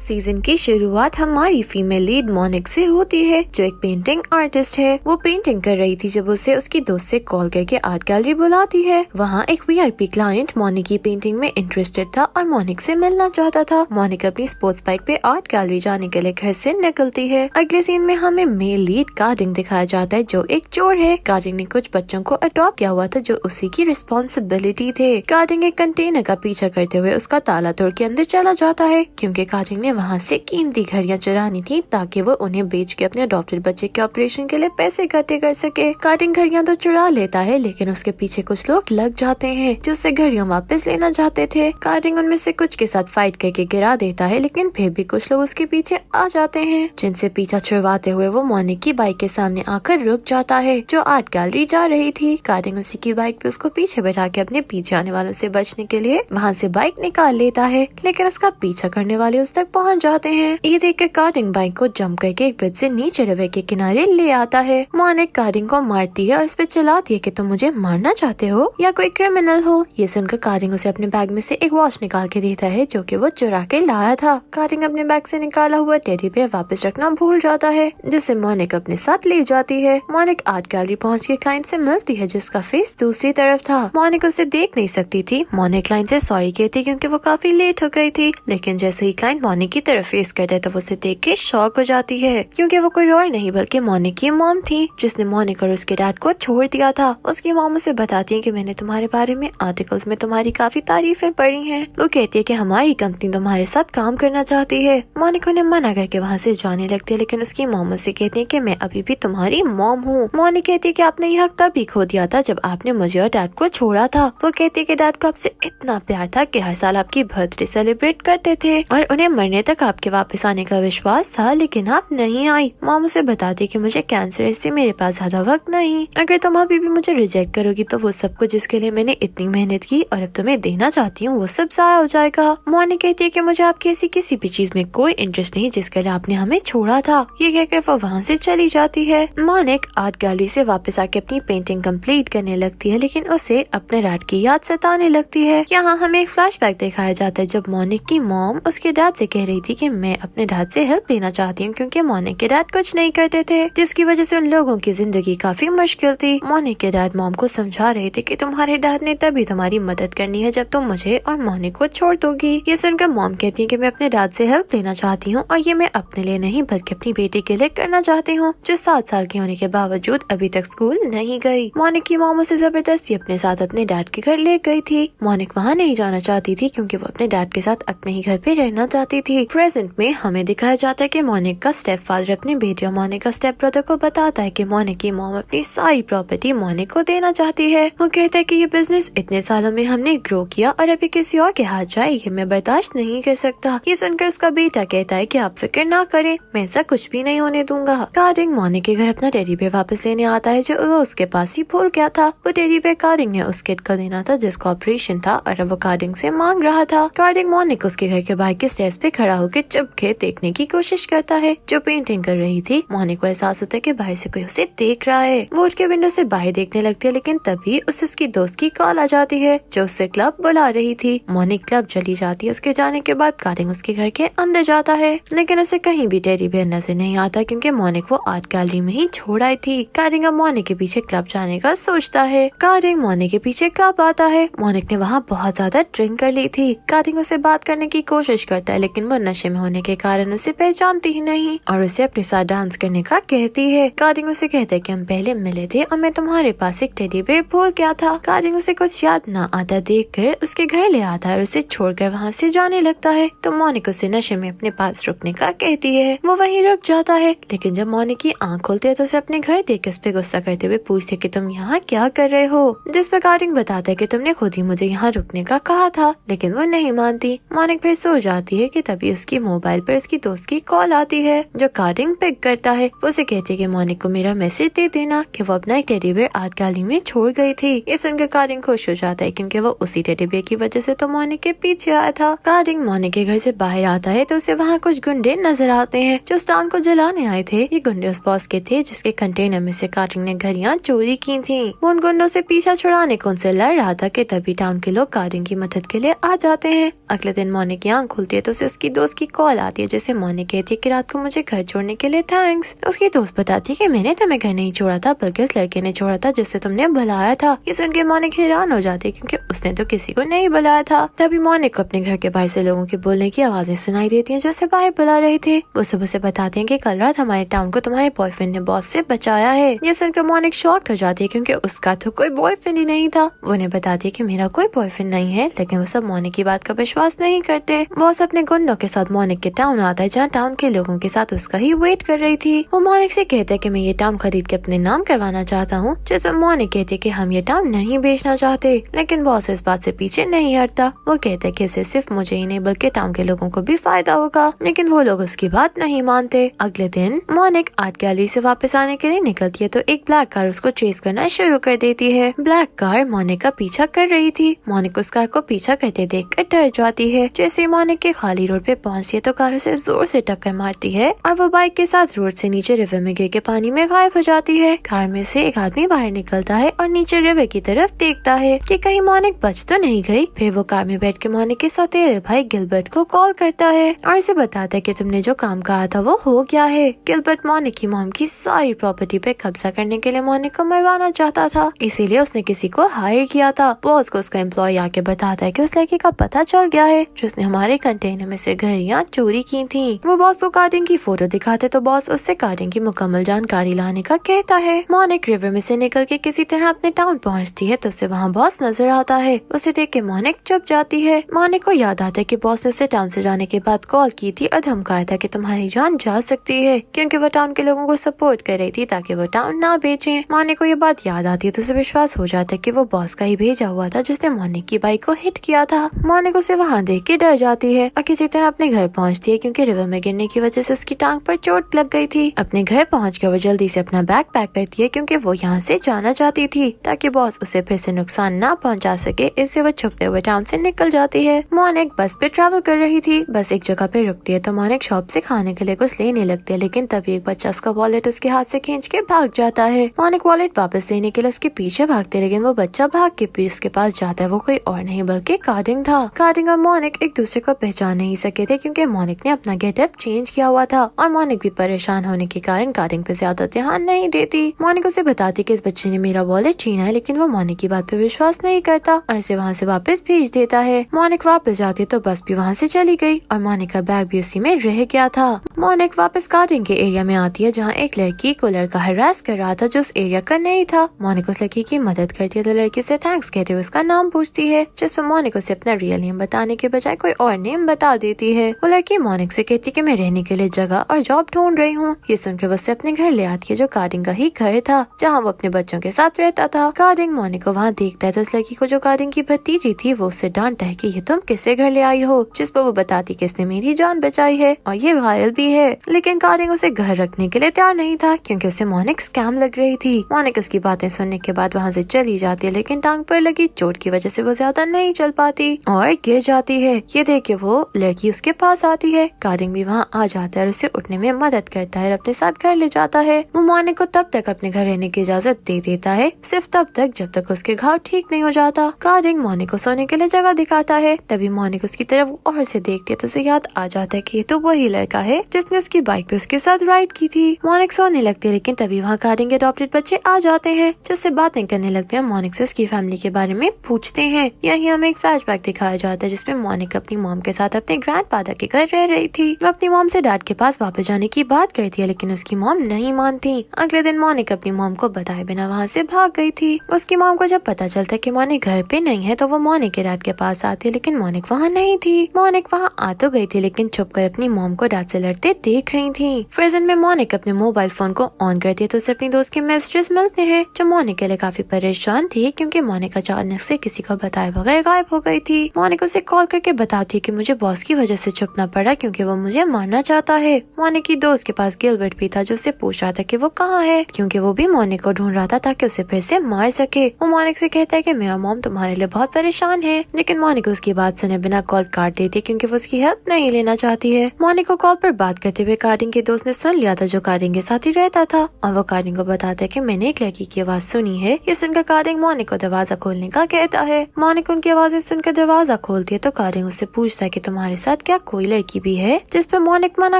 Season की शुरुआत हमारी फीमेल लीड मोनिक से होती है, जो एक पेंटिंग आर्टिस्ट है। वो पेंटिंग कर रही थी जब उसे उसकी दोस्त से कॉल करके आर्ट गैलरी बुलाती है। वहाँ एक वीआईपी क्लाइंट मोनिक की पेंटिंग में इंटरेस्टेड था और मोनिक से मिलना चाहता था। मोनिक अपनी स्पोर्ट्स बाइक पे आर्ट गैलरी जाने के लिए घर से निकलती है। अगले सीन में हमें मेल लीड कार्डिंग दिखाया जाता है, जो एक चोर है। कार्डिंग ने कुछ बच्चों को अडॉप्ट किया हुआ था जो उसी की रिस्पॉन्सिबिलिटी थे। कार्डिंग एक कंटेनर का पीछा करते हुए उसका ताला तोड़ के अंदर चला जाता है, क्योंकि कार्डिंग ने वहाँ से कीमती घड़ियां चुरानी थी ताकि वो उन्हें बेच के अपने अडॉप्टेड बच्चे के ऑपरेशन के लिए पैसे इकट्ठे कर सके। कार्डिंग घड़ियां तो चुरा लेता है, लेकिन उसके पीछे कुछ लोग लग जाते हैं जो उससे घड़ियां वापस लेना चाहते थे। कार्डिंग उनमें से कुछ के साथ फाइट करके गिरा देता है, लेकिन फिर भी कुछ लोग उसके पीछे आ जाते हैं, जिनसे पीछा छुड़वाते हुए वो मोनिक की बाइक के सामने आकर रुक जाता है, जो आर्ट गैलरी जा रही थी। कार्डिंग उसी की बाइक पे उसको पीछे बैठा के अपने पीछे आने वालों से बचने के लिए वहाँ से बाइक निकाल लेता है, लेकिन उसका पीछा करने वाले उस तक पहुँच जाते हैं। ये देख कर कार्डिंग बाइक को जंप करके एक ब्रिज से नीचे रिवर के किनारे ले आता है। मोनिक कार्डिंग को मारती है और उस पर चिल्लाती है कि तुम मुझे मारना चाहते हो या कोई क्रिमिनल हो। ये सुनकर कार्डिंग उसे अपने बैग में से एक वॉच निकाल के देता है, जो कि वो चुरा के लाया था। कार्डिंग अपने बैग से निकाला हुआ टेडी बेयर वापस रखना भूल जाता है, जिसे मोनिक अपने साथ ले जाती है। मोनिक आर्ट गैलरी पहुँच के क्लाइंट से मिलती है, जिसका फेस दूसरी तरफ था। मोनिक उसे देख नहीं सकती थी। मोनिक क्लाइंट से सॉरी कहती क्योंकि वो काफी लेट हो गई थी, लेकिन जैसे ही क्लाइंट मोनिक की तरफ फेस करता है तो वो उसे देख के शॉक हो जाती है, क्योंकि वो कोई और नहीं बल्कि मोनिक की मॉम थी, जिसने मोनिक और उसके डैड को छोड़ दिया था। उसकी मॉम उसे बताती है कि मैंने तुम्हारे बारे में आर्टिकल्स में तुम्हारी काफी तारीफें पढ़ी हैं। वो कहती है कि हमारी कंपनी तुम्हारे साथ काम करना चाहती है। मोनिक उन्हें मना करके वहाँ से जाने लगती है, लेकिन उसकी मॉम उसे कहती है कि मैं अभी भी तुम्हारी मॉम हूँ। मोनिक कहती है कि आपने ये हक तभी खो दिया था जब आपने मुझे और डैड को छोड़ा था। वो कहती है कि डैड को आपसे इतना प्यार था कि हर साल आपकी बर्थडे सेलिब्रेट करते थे और उन्हें मरने तक आपके वापस आने का विश्वास था, लेकिन आप नहीं आई। मॉम उसे बताती है कि मुझे कैंसर है, इसलिए मेरे पास ज्यादा वक्त नहीं। अगर तुम अभी भी मुझे रिजेक्ट करोगी तो वो सब कुछ जिसके लिए मैंने इतनी मेहनत की और अब तुम्हें देना चाहती हूँ वो सब जाया हो जाएगा। मोनिक कहती है कि मुझे आपकी ऐसी किसी भी चीज में कोई इंटरेस्ट नहीं जिसके लिए आपने हमें छोड़ा था। ये कहकर वो वहाँ से चली जाती है। मोनिक आर्ट गैलरी से वापस आके अपनी पेंटिंग कंप्लीट करने लगती है, लेकिन उसे अपने डैड की याद सताने लगती है। यहाँ हमें एक फ्लैशबैक दिखाया जाता है जब मोनिक की मॉम उसके डैड से कह रही थी कि मैं अपने डैड से हेल्प लेना चाहती हूँ, क्योंकि मोनिक के डैड कुछ नहीं करते थे, जिसकी वजह से उन लोगों की जिंदगी काफी मुश्किल थी। मोनिक के डैड मॉम को समझा रहे थे कि तुम्हारे डैड ने तभी तुम्हारी मदद करनी है जब तुम मुझे और मोनिक को छोड़ दोगी। ये सुनकर मॉम कहती है कि मैं अपने डैड से हेल्प लेना चाहती हूँ, और ये मैं अपने लिए नहीं बल्कि अपनी बेटी के लिए करना चाहती हूँ, जो 7 साल की होने के बावजूद अभी तक स्कूल नहीं गई। मोनिक की मॉम उसे जबरदस्ती अपने साथ अपने डैड के घर ले गई थी। मोनिक वहाँ नहीं जाना चाहती थी क्योंकि वो अपने डैड के साथ अपने ही घर पे रहना चाहती थी। प्रेजेंट में हमें दिखाया जाता है कि मोनिक का स्टेप फादर अपनी बेटी और मोनिक का स्टेप ब्रदर को बताता है कि मोनिक की मॉम अपनी सारी प्रॉपर्टी मोनिक को देना चाहती है। वो कहता है कि ये बिजनेस इतने सालों में हमने ग्रो किया और अभी किसी और के हाथ जाए ये मैं बर्दाश्त नहीं कर सकता। ये सुनकर उसका बेटा कहता है कि आप फिक्र ना करें, मैं ऐसा कुछ भी नहीं होने दूंगा। कार्डिंग मोनिक के घर अपना टेडी बेयर वापस लेने आता है, जो वो उसके पास ही भूल गया था। वो टेडी बेयर कार्डिंग ने उस किड को देना था जिसका ऑपरेशन था, और अब वो कार्डिंग से मांग रहा था। कार्डिंग मोनिक उसके घर के बाहर के स्टेज पे खड़ा होकर चुपके देखने की कोशिश करता है, जो पेंटिंग कर रही थी। मोनिक को एहसास होता है कि बाहर से कोई उसे देख रहा है। वो उठ के विंडो से बाहर देखने लगती है, लेकिन तभी उसे उसकी दोस्त की कॉल आ जाती है, जो उससे क्लब बुला रही थी। मोनिक क्लब चली जाती है। उसके जाने के बाद कार्डिंग उसके घर के अंदर जाता है, लेकिन उसे कहीं भी टेडी बेयर नजर नहीं आता, क्योंकि मोनिक वो आर्ट गैलरी में ही छोड़ आई थी। कार्डिंग अब मोनिक के पीछे क्लब जाने का सोचता है। कार्डिंग मोनिक के पीछे क्लब आता है। मोनिक ने वहाँ बहुत ज्यादा ड्रिंक कर ली थी। कार्डिंग उसे बात करने की कोशिश करता है, लेकिन वो नशे में होने के कारण उसे पहचानती ही नहीं और उसे अपने साथ डांस करने का कहती है। कार्डिंग उसे कहता है कि हम पहले मिले थे और मैं तुम्हारे पास एक टेडी बेयर भूल गया था। कार्डिंग उसे कुछ याद न आता देखकर उसके घर ले आता है और उसे छोड़कर वहाँ से जाने लगता है, तो मोनिक उसे नशे में अपने पास रुकने का कहती है। वो वहीं रुक जाता है, लेकिन जब मोनिक की आंख खोलती है तो उसे अपने घर देख उस पे गुस्सा करते हुए पूछते कि तुम यहाँ क्या कर रहे हो, जिस पर कार्डिंग बताता है कि तुमने खुद ही मुझे यहाँ रुकने का कहा था, लेकिन वो नहीं मानती। मोनिक फिर सो जाती है कि तभी उसकी मोबाइल पर उसकी दोस्त की कॉल आती है, जो कार्डिंग पिक करता है। वो उसे कहती है कि मोनिक को मेरा मैसेज दे देना कि वो अपना एक टेडी बेयर आर्ट गैलरी में छोड़ गई थी। ये सुनकर कार्डिंग खुश हो जाता है, क्योंकि वो उसी टेडी बेयर की वजह से तो मोनिक के पीछे आया था। कार्डिंग मोनिक के घर से बाहर आता है तो उसे वहाँ कुछ गुंडे नजर आते हैं, जो स्टान को जलाने आए थे। ये गुंडे उस बॉस के थे जिसके कंटेनर में से कार्डिंग ने घड़ियां चोरी की थी। वो उन गुंडों से पीछा छुड़ाने को उनसे लड़ रहा था कि तभी टाउन के लोग कार्डिंग की मदद के लिए आ जाते हैं। अगले दिन मोनिक की आंख खुलती है तो उसे उसकी दोस्त की कॉल आती है जिसे मोनिक कहती है कि रात को मुझे घर छोड़ने के लिए थैंक्स। उसकी दोस्त बताती है कि मैंने तुम्हें घर नहीं छोड़ा था बल्कि उस लड़के ने छोड़ा था जिससे तुमने बुलाया था। ये सुन के मोनिक हैरान हो जाती है क्योंकि उसने तो किसी को नहीं बुलाया था। तभी मोनिक को अपने घर के बाहर से लोगों के बोलने की आवाजें सुनाई देती हैं जो उसे बाहर बुला रहे थे। वो सब उसे बताते हैं कि कल रात हमारे टाउन को तुम्हारे बॉयफ्रेंड ने बॉस से बचाया है। ये सुनकर मोनिक शॉक्ड हो जाती है क्योंकि उसका तो कोई बॉयफ्रेंड ही नहीं था। वो उन्हें बताती है कि मेरा कोई बॉयफ्रेंड नहीं है, लेकिन वो सब मोनिक की बात का विश्वास नहीं करते। बॉस अपने गुंडों के साथ मोनिक के टाउन आता है जहाँ टाउन के लोगों के साथ उसका ही वेट कर रही थी। वो मोनिक से कहते हैं कि मैं ये टाउन खरीद के अपने नाम करवाना चाहता हूँ, जिसमें मोनिक कहती है कि हम ये टाउन नहीं बेचना चाहते, लेकिन बॉस इस बात से पीछे नहीं हटता। वो कहते हैं कि इससे सिर्फ मुझे ही नहीं बल्कि टाउन के लोगों को भी फायदा होगा, लेकिन वो लोग उसकी बात नहीं मानते। अगले दिन मोनिक आर्ट गैलरी से वापस आने के लिए निकलती है तो एक ब्लैक कार उसको चेस करना शुरू कर देती है। ब्लैक कार मोनिक का पीछा कर रही थी। मोनिक उस कार को पीछा करते देखकर डर जाती है। जैसे ही मोनिक के खाली रोड पे पहुंचती है तो कार उसे जोर से टक्कर मारती है और वो बाइक के साथ रोड से नीचे रिवर में गिर के पानी में गायब हो जाती है। कार में से एक आदमी बाहर निकलता है और नीचे रिवर की तरफ देखता है कि कहीं मोनिक बच तो नहीं गई। फिर वो कार में बैठ के मोनिक के सौतेले भाई गिलबर्ट को कॉल करता है और इसे बताता है कि तुमने जो काम कहा था वो हो गया है। गिलबर्ट मोनिक की मॉम की सारी प्रॉपर्टी पे कब्जा करने के लिए मोनिक को मरवाना चाहता था, इसीलिए उसने किसी को हायर किया था। बॉस को उसका एम्प्लॉय आके बताता है कि उस लड़के का पता चल गया है जिसने हमारे कंटेनर में से घड़ियां चोरी की थी। वो बॉस को कार्डिंग की फोटो दिखाते तो बॉस उससे कार्डिंग की मुकम्मल जानकारी लाने का कहता है। मोनिक रिवर में से निकल के किसी तरह अपने टाउन पहुंचती है तो उसे वहाँ बॉस नजर आता है। उसे देख के मोनिक चुप जाती है। मोनिक को याद आता है कि बॉस ने उसे टाउन से जाने के बाद कॉल की थी और धमकाया था कि तुम्हारी जान जा सकती है, क्योंकि वो टाउन के लोगों को सपोर्ट कर रही थी ताकि वो टाउन ना बेचे। मोनिक को ये बात याद आती है तो उसे विश्वास हो जाता है कि वो बॉस का ही भेजा हुआ था जिसने मोनिक की बाइक को हिट किया था। मोनिक उसे वहाँ देख के डर जाती है और किसी तरह अपने घर पहुँचती है क्योंकि रिवर में गिरने की वजह से उसकी टांग पर चोट लग गई थी। अपने घर पहुँच कर वो जल्दी से अपना बैग पैक करती है क्योंकि वो यहाँ से जाना चाहती थी ताकि बॉस उसे फिर से नुकसान ना पहुँचा सके। इससे वो छुपते हुए टाउन से निकल जाती है। मोनिक बस पे ट्रैवल कर रही थी। बस एक जगह पे रुकती है तो मोनिक शॉप से खाने के लिए कुछ लेने लगती है, लेकिन तभी एक बच्चा उसका वॉलेट उसके हाथ से खींच के भाग जाता है। मोनिक वॉलेट वापस लेने के लिए उसके पीछे भागते, लेकिन वो बच्चा भाग के भी उसके पास जाता है। वो कोई और नहीं बल्कि कार्डिंग था। कार्डिंग और मोनिक एक दूसरे को पहचान नहीं सके थे क्योंकि मोनिक ने अपना गेटअप चेंज किया हुआ था और मोनिक भी परेशान होने के कारण कार्डिंग पे ज्यादा ध्यान नहीं देती। मोनिक उसे बताती कि इस बच्चे ने मेरा वॉलेट छीना है, लेकिन वो मोनिक की बात पे विश्वास नहीं करता और इसे वहाँ से वापस भेज देता है। मोनिक वापस जाती तो बस भी वहाँ से चली गई और मोनिक का बैग भी उसी में रह गया था। मोनिक वापस कार्डिंग के एरिया में आती है जहाँ एक लड़की को लड़का हरास कर रहा था जो उस एरिया का नहीं था। मोनिक उस लड़की की मदद करती है तो लड़की से थैंक्स कहते हुए उसका नाम पूछती है, जिसमें मोनिक उसे अपना रियल नेम बताने के बजाय कोई और नेम बता देती है। वो लड़की मोनिक से कहती कि मैं रहने के लिए जगह और जॉब ढूंढ रही हूँ। ये सुनकर वो उसे अपने घर ले आती है जो कार्डिंग का ही घर था जहाँ वो अपने बच्चों के साथ रहता था। कार्डिंग मोनिक को वहाँ देखता है तो उस लड़की को जो कार्डिंग की भतीजी थी वो उससे डांटता है कि ये तुम किससे घर ले आई हो, जिस पर वो बताती कि इसने मेरी जान बचाई है और ये घायल भी है। लेकिन कार्डिंग उसे घर रखने के लिए तैयार नहीं था क्योंकि उसे मोनिक स्कैम लग रही थी। मोनिक उसकी बातें सुनने के बाद वहाँ से चली जाती है, लेकिन टांग पर लगी चोट की वजह से वो ज्यादा नहीं चल पाती और गिर जाती है। ये देख के वो लड़की उसके पास आती है। कार्डिंग भी वहाँ आ जाता है और उसे उठने में मदद करता है और अपने साथ घर ले जाता है। वो मोनिक को तब तक अपने घर रहने की इजाजत दे देता है, सिर्फ तब तक जब तक उसके घाव ठीक नहीं हो जाता। कार्डिंग मोनिक को सोने के लिए जगह दिखाता है। तभी मोनिक उसकी तरफ और से देखती है तो उसे याद आ जाता है कि ये तो वही लड़का है जिसने उसकी बाइक पे उसके साथ राइड की थी। मोनिक सोने लगती है, लेकिन तभी वहाँ कार्डिंग के अडॉप्टेड बच्चे आ जाते हैं जो उससे बातें करने लगते हैं। मोनिक से उसकी फैमिली के बारे में पूछते हैं। यही हमें एक फ्लैशबैक दिखाया जाता है जिसमें मोनिक अपनी मॉम के साथ अपने ग्रैंडफादर के घर रह रही थी। वो अपनी मॉम से डैड के पास वापस जाने की बात करती है, लेकिन उसकी मॉम नहीं मानती। अगले दिन मोनिक अपनी मॉम को बताए बिना वहाँ से भाग गई थी। उसकी मॉम को जब पता चलता है कि मोनिक घर पे नहीं है तो वो मोनिक के डैड के पास आती है, लेकिन मोनिक वहाँ नहीं थी। मोनिक वहाँ आ तो गई थी लेकिन छुप कर अपनी मॉम को डैड से लड़ते देख रही थी। प्रेजेंट में मोनिक अपने मोबाइल फोन को ऑन करती है तो उसे अपनी दोस्त के मैसेजेस मिलते हैं जो मोनिक के लिए काफी परेशान थी क्योंकि मोनिक अचानक से किसी को बताए बगैर गायब हो गई थी। मोनिक उसे कॉल करके बताती है कि मुझे बॉस की वजह से छुपना पड़ा क्योंकि वो मुझे मारना चाहता है। मोनिक की दोस्त के पास गिलबर्ट भी था जो उससे पूछ रहा था कि वो कहाँ है क्योंकि वो भी मोनिक को ढूंढ रहा था ताकि उसे फिर से मार सके। वो मोनिक से कहता है कि मेरा मॉम तुम्हारे लिए बहुत परेशान है, लेकिन मोनिक उसकी बात सुने बिना कॉल काट देती है क्योंकि वो उसकी हेल्प नहीं लेना चाहती है। मोनिक को कॉल पर बात करते हुए कार्डिंग के दोस्त ने सुन लिया था जो कार्डिंग के साथ ही रहता था और वो कार्डिंग को बताता है कि मैंने एक लड़की की आवाज सुनी है। ये सुनकर कार्डिंग मोनिक को दरवाजा खोलने का कहता है। मोनिक उनकी आवाजें सुनकर दरवाजा खोलती है तो कार्डिंग उससे पूछता है कि तुम्हारे साथ क्या कोई लड़की भी है, जिस पर मोनिक मना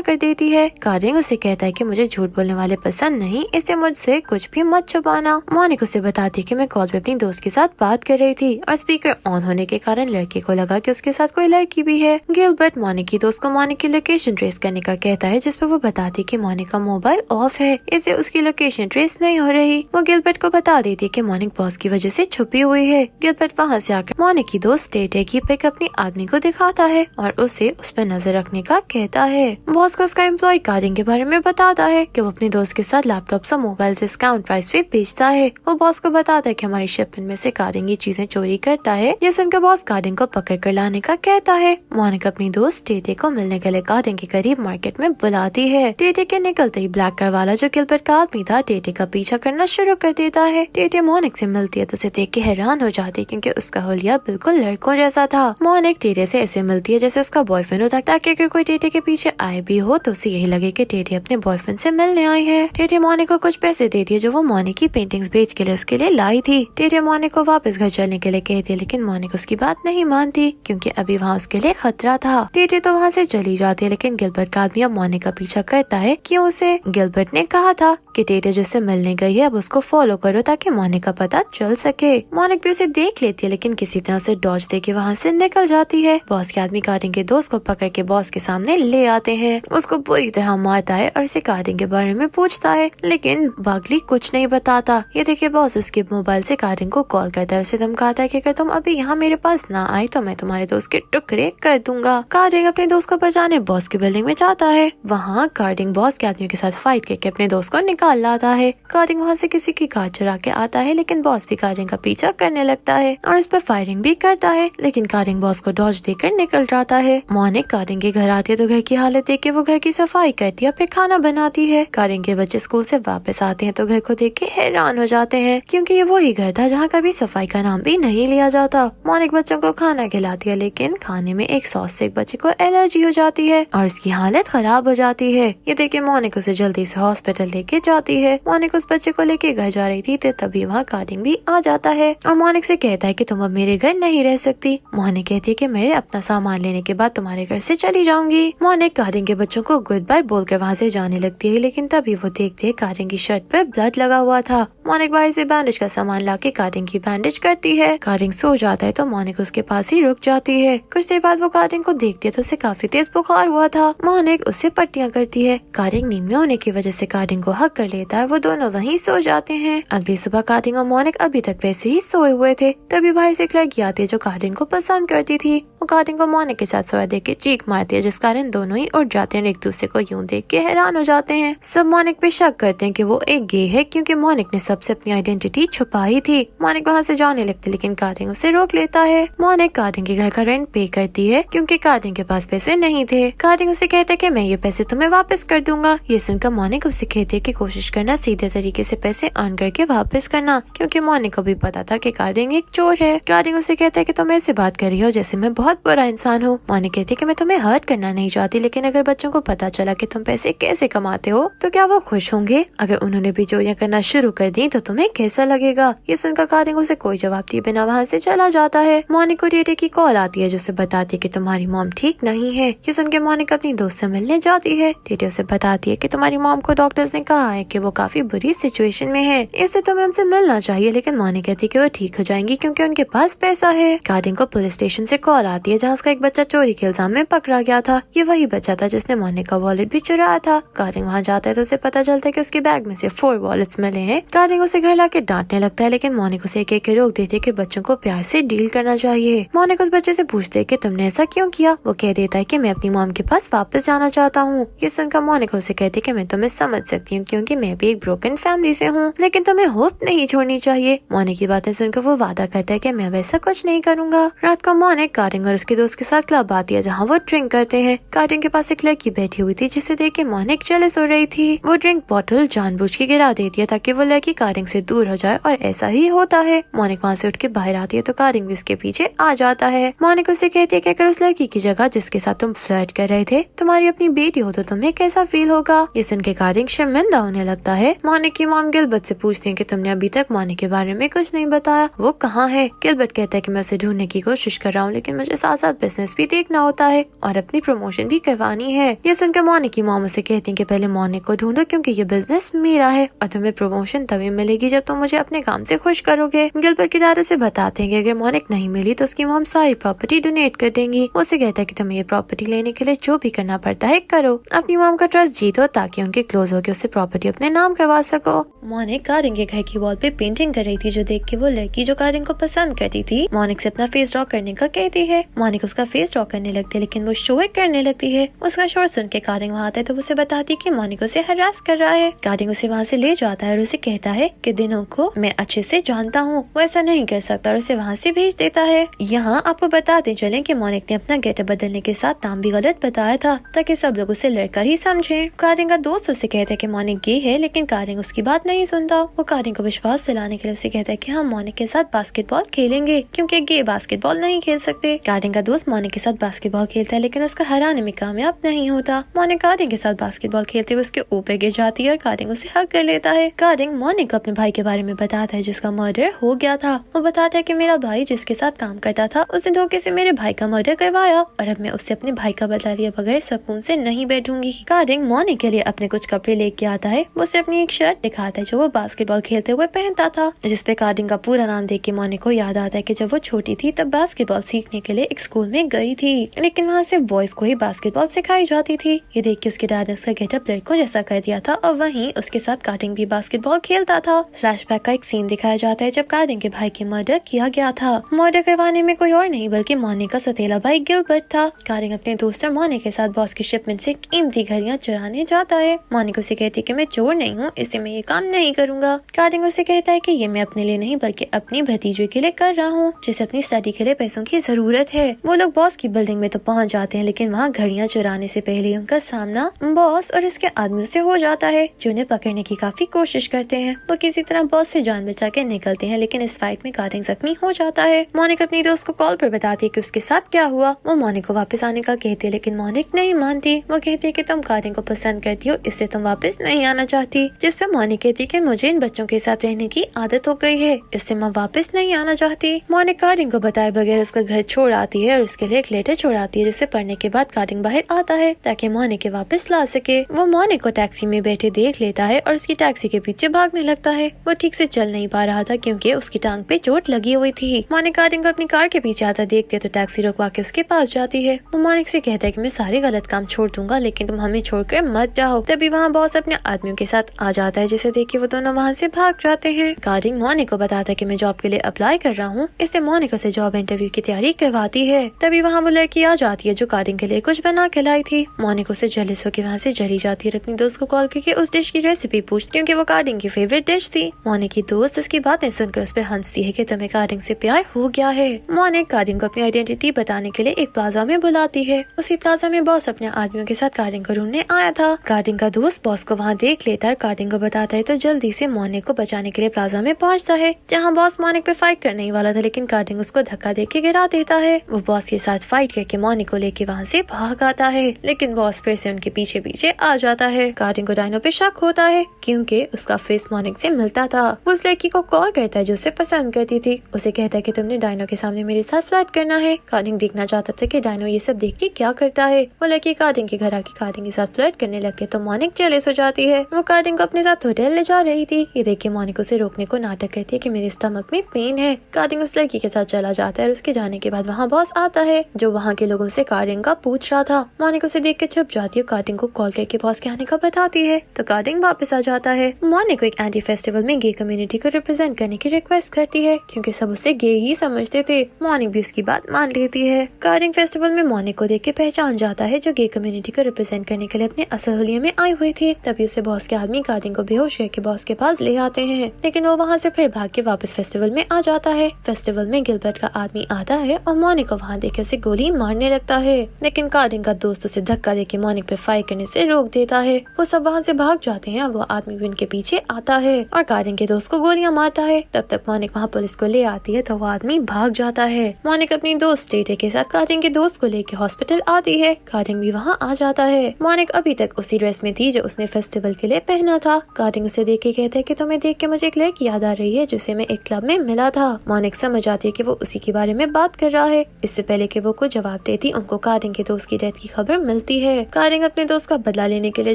कर देती है। कारिंग उसे कहता है कि मुझे झूठ बोलने वाले पसंद नहीं, इसलिए मुझसे कुछ भी मत छुपाना। मोनिक उसे बताती है कि मैं कॉल पे अपनी दोस्त के साथ बात कर रही थी और स्पीकर ऑन होने के कारण लड़के को लगा कि उसके साथ कोई लड़की भी है। गिलबर्ट मोनिक की दोस्त को मोनिक की लोकेशन ट्रेस करने का कहता है, जिस पर वो बताती कि मोनिक का मोबाइल ऑफ है, इससे उसकी लोकेशन ट्रेस नहीं हो रही। वो गिलबर्ट को बता देती है कि मोनिक बॉस की वजह से छुपी हुई है। गिलबर्ट वहाँ से आकर मोनिक की दोस्त टेटे की पिक अपनी आदमी को दिखाता है और उसे उस पर नजर रखने का कहता है। बॉस को उसका एम्प्लॉय कारिंग के बारे में बताता है कि वो अपनी दोस्त के साथ लैपटॉप से मोबाइल से डिस्काउंट प्राइस पे बेचता है। वो बॉस को बताता है कि हमारी शिपमेंट में से कारिंग ये चीजें चोरी करता है। ये सुनकर बॉस कारिंग को पकड़ कर लाने का कहता है। मोनिक अपनी दोस्त टेटे को मिलने के लिए कारिंग के करीब मार्केट में बुलाती है। टेटे के निकलते ही ब्लैक कार वाला जो गिलबर्ट का आदमी था टेटे का पीछा करना शुरू कर देता है। टेटे मोनिक से मिलती है तो उसे देख के हैरान हो जाती है क्योंकि उसका हुलिया बिल्कुल लड़कों जैसा था। मोनिक टेटे से ऐसे मिलती है जैसे उसका बॉयफ्रेंड होता, ताकि अगर कोई टेटे के पीछे आए भी हो तो उसे यही लगे कि टेटे अपने बॉयफ्रेंड से मिलने आई है। टेटे मोनिक को कुछ पैसे देती है जो वो मोनिक की पेंटिंग्स बेच के लिए उसके लिए लाई थी। टेटे मोनिक को वापस घर चलने के लिए कहती है, लेकिन मोनिक उसकी बात नहीं मानती क्योंकि अभी वहाँ उसके लिए खतरा था। टेटे तो वहाँ से चली जाती है, लेकिन गिलबर्ट का आदमी अब मोनिक का पीछा करता है कि उसे गिलबर्ट ने कहा था कि टेटे जिससे मिलने गई है अब उसको फॉलो करो ताकि मोनिक का पता चल सके। मोनिक भी उसे देख लेती है, लेकिन किसी तरह से डॉज दे के वहाँ से निकल जाती है। बॉस के आदमी कारिंग के दोस्त को पकड़ के बॉस के सामने ले आते हैं। उसको बुरी तरह मारता है और उसे कारिंग के बारे में पूछता है, लेकिन बागली कुछ नहीं बताता। ये देखे बॉस उसके मोबाइल से कारिंग को कॉल करता है, उसे धमकाता है कि अगर तुम अभी यहाँ मेरे पास ना आए तो मैं तुम्हारे दोस्त के टुकड़े कर दूंगा। कारिंग अपने दोस्त को बचाने बॉस की बिल्डिंग में जाता है। वहाँ कारिंग बॉस के आदमियों के साथ फाइट करके अपने दोस्त को निकाल लाता है। कारिंग वहाँ से किसी की कार चुरा के आता है, लेकिन बॉस भी कारिंग का पीछा करने लगता है और उस पर फायरिंग भी करता है, लेकिन कारिंग बॉस को डॉज देकर निकल जाता है। मोनिक कारिंग के घर आती है तो घर की हालत देख के वो घर की सफाई करती है, फिर खाना बनाती है। कारिंग के बच्चे स्कूल से वापस आते हैं तो घर को देख के हैरान हो जाते हैं क्योंकि ये वही घर था जहाँ कभी सफाई का नाम भी नहीं लिया जाता। मोनिक बच्चों को खाना खिलाती है, लेकिन खाने में एक सॉस से एक बच्चे को एलर्जी हो जाती है और उसकी हालत खराब हो जाती है। ये देख के मोनिक उसे जल्दी से हॉस्पिटल लेके जाती है। मोनिक उस बच्चे को लेके घर जा रही थी तभी वहाँ कारिंग भी आ जाता है और मोनिक से कहता है कि तुम अब मेरे घर नहीं रह सकती। मोनिक कहती है कि मैं अपना सामान लेने के बाद तुम्हारे घर से चली जाऊंगी। मोनिक कारिंग के बच्चों को गुड बाय बोलकर वहाँ से जाने लगती है, लेकिन तभी वो देखती है कारिंग की शर्ट पर ब्लड लगा हुआ था। मोनिक बाहर से बैंडेज का सामान लाके कारिंग की बैंडेज करती है। कारिंग सो जाता है तो मोनिक उसके पास ही रुक जाती है। कुछ देर बाद वो कारिंग को देखती है तो उसे काफी तेज बुखार हुआ था। मोनिक उससे पट्टियां करती है। कारिंग नींद में होने की वजह से कारिंग को हक कर लेता है। वो दोनों वहीं सो जाते हैं। अगली सुबह कारिंग और मोनिक अभी तक वैसे ही सोए हुए थे। तभी बाहर से एक लड़की आती है जो कारिंग को पसंद करती थी। वो कारिंग को मोनिक के साथ सोया देख के चीख मारती है, जिस कारण दोनों ही उठ जाते हैं, एक दूसरे को यूं देख के हैरान हो जाते हैं। सब मोनिक पे शक करते हैं कि वो एक गे है क्योंकि मोनिक ने सबसे अपनी आइडेंटिटी छुपाई थी। मोनिक वहाँ से जाने लगती लेकिन कारिंग उसे रोक लेता है। मोनिक कारिंग के घर का रेंट पे करती है क्योंकि कारिंग के पास पैसे नहीं थे। कारिंग उसे कहते है कि मैं ये पैसे तुम्हें वापस कर दूंगा। ये सुनकर मोनिक उसे कहती है कि कोशिश करना सीधे तरीके से पैसे अर्न करके वापस करना, क्योंकि मोनिक को भी पता था कि कारिंग एक चोर है। कारिंग उसे कहता है कि तुम ऐसे बात कर रही हो जैसे मैं बहुत बुरा इंसान हूँ। मोनिक कहती है कि मैं तुम्हें हर्ट करना नहीं चाहती, लेकिन अगर बच्चों को पता चला कि तुम पैसे कैसे कमाते हो तो क्या वो खुश होंगे? अगर उन्होंने भी चोरियां करना शुरू कर दी तो तुम्हें कैसा लगेगा? ये सुनकर कारिंग उसे कोई जवाब दिए बिना वहाँ से चला जाता है। मोनिक को टेटे की कॉल आती है जो उसे बताती है कि तुम्हारी मॉम ठीक नहीं है। ये सुनकर मोनिक अपनी दोस्त से मिलने जाती है। टेटे उसे बताती है कि तुम्हारी मॉम को डॉक्टर्स ने कहा है कि वो काफी बुरी सिचुएशन में है, इससे तुम्हें उनसे मिलना चाहिए। लेकिन मोनिक कहती है कि वो ठीक हो जाएंगी क्योंकि उनके पास पैसा है। कारिंग को पुलिस स्टेशन से कॉल आती है जहाँ उसका एक बच्चा चोरी के इल्जाम में पकड़ा गया था। ये वही बच्चा था जिसने मोनिक का वॉलेट भी चुराया था। कारिंग वहाँ जाता है तो उसे पता चलता है कि उसके बैग में से 4 वॉलेट्स मिले हैं। कारिंग उसे घर लाके डांटने लगता है, लेकिन मोनिक उसे एक एक रोक देती है कि बच्चों को प्यार से डील करना चाहिए। मोनिक उस बच्चे से पूछते है कि तुमने ऐसा क्यों किया? वो कह देता है कि मैं अपनी मॉम के पास वापस जाना चाहता हूँ। ये सुनकर मोनिक उसे कहती है कि मैं तुम्हें समझ सकती हूँ क्योंकि मैं भी एक ब्रोकन फैमिली से हूँ, लेकिन तुम्हें होप नहीं छोड़नी चाहिए। मोनिक की बातें सुनकर वो वादा करता है कि मैं वैसा कुछ नहीं करूँगा। रात को मोनिक कारिंग और उसके दोस्त के साथ क्लब आती है जहाँ वो ड्रिंक करते हैं। कारिंग के पास एक लड़की बैठी हुई थी जिसे देख के मोनिक जेलस हो रही थी। वो ड्रिंक बॉटल जानबूझ के गिरा देती है ताकि वो लड़की कारिंग से दूर हो जाए और ऐसा ही होता है। मोनिक वहाँ से उठ के बाहर आती है तो कारिंग भी उसके पीछे आ जाता है। मोनिक उसे कहती है कि अगर उस लड़की की जगह जिसके साथ तुम फ्लर्ट कर रहे थे तुम्हारी अपनी बेटी हो तो तुम्हें कैसा फील होगा? ये सुन के कारिंग शर्मिंदा होने लगता है। मोनिक की मॉम गिलबर्ट से पूछती है कि तुमने अभी तक मोनिक के बारे में कुछ नहीं बताया, वो कहाँ है? गिलबर्ट कहता है कि मैं उसे ढूंढने की कोशिश कर रहा हूँ, लेकिन मुझे साथ साथ बिजनेस भी देखना होता है और अपनी प्रमोशन भी करवानी है। ये सुनकर मोनिक की मॉम उसे कहती है कि पहले मोनिक को ढूंढो क्योंकि ये बिजनेस मेरा है और तुम्हें प्रमोशन तभी मिलेगी जब तुम मुझे अपने काम से खुश करोगे। गिलबर्ट किनारे से बताते हैं कि अगर मोनिक नहीं मिली तो उसकी मॉम सारी प्रॉपर्टी डोनेट कर देंगी। उसे कहता है कि तुम्हें ये प्रॉपर्टी लेने के लिए जो भी करना पड़ता है करो, अपनी मॉम का ट्रस्ट जीतो ताकि उनके क्लोज होकर उससे प्रॉपर्टी अपने नाम करवा सको। मोनिक कारिंग के घर की वॉल पे पेंटिंग कर रही थी जो देख के वो लड़की जो कारिंग को पसंद करती थी मोनिक से अपना फेस ड्रॉ करने का कहती है। मोनिक उसका फेस ड्रॉ करने लगती है लेकिन वो शोर करने लगती है। उसका शोर सुन के कारिंग वहाँ आता है तो उसे बताती है कि मोनिक उसे हरास कर रहा है। कारिंग उसे वहाँ से ले जाता है और उसे कहता है कि दिनों को मैं अच्छे से जानता हूँ, वो ऐसा नहीं कर सकता और उसे वहाँ से भेज देता है। यहाँ आपको बताते चलें कि मोनिक ने अपना गेटअप बदलने के साथ नाम भी गलत बताया था ताकि सब लोग उसे लड़का ही समझे। कारिंग का दोस्त उसे कहता है कि मोनिक गे है लेकिन कारिंग उसकी बात नहीं सुनता। वो कारिंग को विश्वास दिलाने के लिए उसे कहता है कि हम मोनिक के साथ बास्केटबॉल खेलेंगे क्योंकि गे बास्केटबॉल नहीं खेल सकते। कारिंग का दोस्त मोनिक के साथ बास्केटबॉल खेलता है लेकिन उसका हराने में कामयाब नहीं होता। मोनिक कारिंग के साथ बास्केटबॉल खेलते हुए उसके ऊपर गिर जाती है और कारिंग उसे हक कर लेता है। कारिंग मोनिक को अपने भाई के बारे में बताता है जिसका मर्डर हो गया था। वो बताता है कि मेरा भाई जिसके साथ काम करता था उसने धोखे से मेरे भाई का मर्डर करवाया और अब मैं उससे अपने भाई का बदला लिए बगैर सुकून से नहीं बैठूंगी। कारिंग मोनिक के लिए अपने कुछ कपड़े लेके आता है। वो उसे अपनी एक शर्ट दिखाता है जो वो बास्केटबॉल खेलते हुए पहनता था, जिसपे कारिंग का पूरा नाम देख के मोनिक को याद आता है कि जब वो छोटी थी तब बास्केटबॉल सीखने के लिए एक स्कूल में गई थी लेकिन वहाँ से बॉयज को ही बास्केटबॉल सिखाई जाती थी। ये देख के उसके डैड ने उसका गेटअप लड़कों जैसा कर दिया था और वहीं उसके साथ कारिंग भी बास्केटबॉल खेलता था। फ्लैशबैक का एक सीन दिखाया जाता है जब कारिंग के भाई की मर्डर किया गया था। मर्डर करवाने में कोई और नहीं बल्कि मोनिक का सौतेला भाई गिलबर्ट था। कारिंग अपने दोस्त और मोनिक के साथ बॉस की शिपमेंट से कीमती घड़ियां चुराने जाता है। मोनिक उसे कहती है कि मैं चोर नहीं हूँ इसलिए मैं ये काम नहीं करूँगा। कारिंग उसे कहता है कि ये मैं अपने लिए नहीं बल्कि अपनी भतीजे के लिए कर रहा हूँ जिसे अपनी स्टडी के लिए पैसों की जरूरत है। वो लोग बॉस की बिल्डिंग में तो पहुँच जाते हैं लेकिन वहाँ घड़ियां चुराने से पहले उनका सामना बॉस और उसके आदमियों से हो जाता है जो उन्हें पकड़ने की काफी कोशिश करते हैं। वो किसी तरह बॉस से जान बचा के निकलते हैं लेकिन इस फाइट में कारिंग जख्मी हो जाता है। मोनिक अपनी दोस्त को कॉल पर बताती है कि उसके साथ क्या हुआ। वो मोनिक को वापस आने का कहती है लेकिन मोनिक नहीं मानती। वो कहती है कि तुम कारिंग को पसंद करती हो इसलिए तुम वापस नहीं आना चाहती, जिस पे मोनिक कहती है कि मुझे इन बच्चों के साथ रहने की आदत हो गई है इसलिए मैं वापस नहीं आना चाहती। मोनिक कारिंग को बताए बगैर उसका घर छोड़ आती है और उसके लिए एक लेटर छोड़ाती है जिसे पढ़ने के बाद कारिंग बाहर आता है ताकि मोनिक के वापस ला सके। वो मोनिक को टैक्सी में बैठे देख लेता है और उसकी टैक्सी के पीछे भागने लगता है। वो ठीक से चल नहीं पा रहा था क्योंकि उसकी टांग पे चोट लगी हुई थी। मोनिक कारिंग को अपनी कार के पीछे आता देखते तो टैक्सी रुकवा के उसके पास जाती है। वो मोनिक से कहता है कि मैं सारे गलत काम छोड़ दूंगा लेकिन तुम हमें छोड़कर मत जाओ। तभी वहाँ बॉस अपने आदमियों के साथ आ जाता है जिसे देख के वो दोनों वहाँ से भाग जाते हैं। कारिंग मोनिक को बताता है कि मैं जॉब के लिए अप्लाई कर रहा हूँ, इससे मोनिक उसे जॉब इंटरव्यू की तैयारी करवाती है। तभी वहाँ वो लड़की आ जाती है जो कारिंग के लिए कुछ बना के लाई थी। मोनिक उसे जेलस होकर वहाँ से चली जाती है। अपनी दोस्त को कॉल करके उस डिश की रेसिपी पूछती क्योंकि वो कारिंग की फेवरेट डिश थी। मोनिक की दोस्त उसकी बातें सुनकर उस पर हंसती है कि तुम्हें कारिंग से प्यार हो गया है। मोनिक कारिंग को अपनी आइडेंटिटी बताने के लिए एक प्लाजा में बुलाती है। उसी प्लाजा में बॉस अपने आदमियों के साथ कारिंग को ढूंढने आया था। कारिंग का दोस्त बॉस को वहाँ देख लेता है, कारिंग को बताता है तो जल्दी से मोनिक को बचाने के लिए प्लाजा में पहुँचता है जहाँ बॉस मोनिक पे फाइट करने ही वाला था लेकिन कारिंग उसको धक्का दे के गिरा देता है। वो बॉस के साथ फाइट करके मोनिक को लेके वहाँ से भाग आता है लेकिन बॉस फिर से उनके पीछे पीछे आ जाता है। कारिंग को डायनो पे शक होता है क्योंकि उसका फेस मोनिक से मिलता था। वो उस लड़की को कॉल करता है जो उसे पसंद करती थी। उसे कहता है कि तुमने डायनो के सामने मेरे साथ फ्लर्ट करना है। कारिंग देखना चाहता था कि डायनो ये सब देख के क्या करता है। वो लड़की कारिंग के घर आके कारिंग के साथ फ्लर्ट करने लगती है तो मोनिक जेलस हो जाती है। वो कारिंग को अपने साथ होटल ले जा रही थी। ये देख के मोनिक उसे रोकने को नाटक करती है कि मेरे स्टमक में पेन है। कारिंग उस लड़की के साथ चला जाता है और उसके जाने के बाद वहाँ बॉस आता है जो वहाँ के लोगों से कारिंग का पूछ रहा था। मोनिक उसे देख के चुप जाती है। कारिंग को कॉल करके बॉस के आने का बताती है तो कारिंग वापस आ जाता है। मोनिक को एक एंटी फेस्टिवल में गे कम्युनिटी को रिप्रेजेंट करने की रिक्वेस्ट करती है क्योंकि सब उसे गे ही समझते थे। मोनिक भी उसकी बात मान लेती है। कारिंग फेस्टिवल में मोनिक को देख के पहचान जाता है जो गे कम्युनिटी को रिप्रेजेंट करने के लिए अपने असल हुलिये में आई हुई थी। तभी उसे बॉस के आदमी कारिंग को बेहोश करके बॉस के पास ले आते हैं लेकिन वो वहाँ से फिर भाग के वापस फेस्टिवल में आ जाता है। फेस्टिवल में गिलबर्ट का आदमी आता है और मोनिक को वहाँ देख के उसे गोली मारने लगता है लेकिन कारिंग का दोस्त उसे धक्का देके मोनिक पे फायर करने से रोक देता है। वो सब वहाँ से भाग जाते हैं। वो आदमी भी उनके पीछे आता है और कारिंग के दोस्त को गोलियां मारता है। तब तक मोनिक वहाँ पुलिस को ले आती है तो वो आदमी भाग जाता है। मोनिक अपनी दोस्त टेटे के साथ कारिंग के दोस्त को लेके हॉस्पिटल आती है। कारिंग भी वहाँ आ जाता है। मोनिक अभी तक उसी ड्रेस में थी जो उसने फेस्टिवल के लिए पहना था। कारिंग उसे देख के कहते हैं कि तुम्हें देख के मुझे एक लड़की याद आ रही है जिसे मैं एक क्लब में मिला था। मोनिक समझ आती है कि वो उसी के बारे में बात कर रहा है। इससे पहले कि वो कुछ जवाब जवाब देती उनको कारिंग के दोस्त की डेथ की खबर मिलती है। कारिंग अपने दोस्त का बदला लेने के लिए